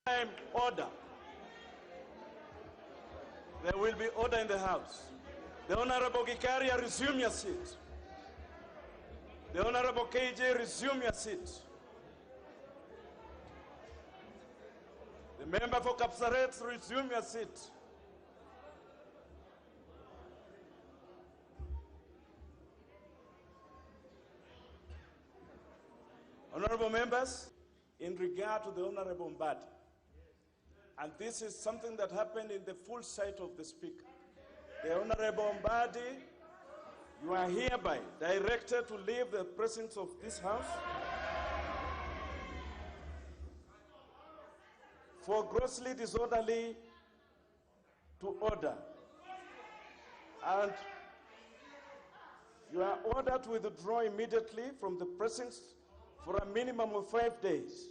Order. There will be order in the House. The Honorable Gikaria, resume your seat. The Honorable KJ, resume your seat. The member for Kapsaret, resume your seat. Honorable members, in regard to the Honorable Mbadi, and this is something that happened in the full sight of the Speaker. The Honorable Mbadi, you are hereby directed to leave the presence of this House for grossly disorderly to order. And you are ordered to withdraw immediately from the presence for a minimum of 5 days.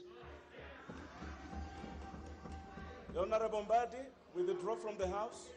The Honorable Mbadi will withdraw from the House.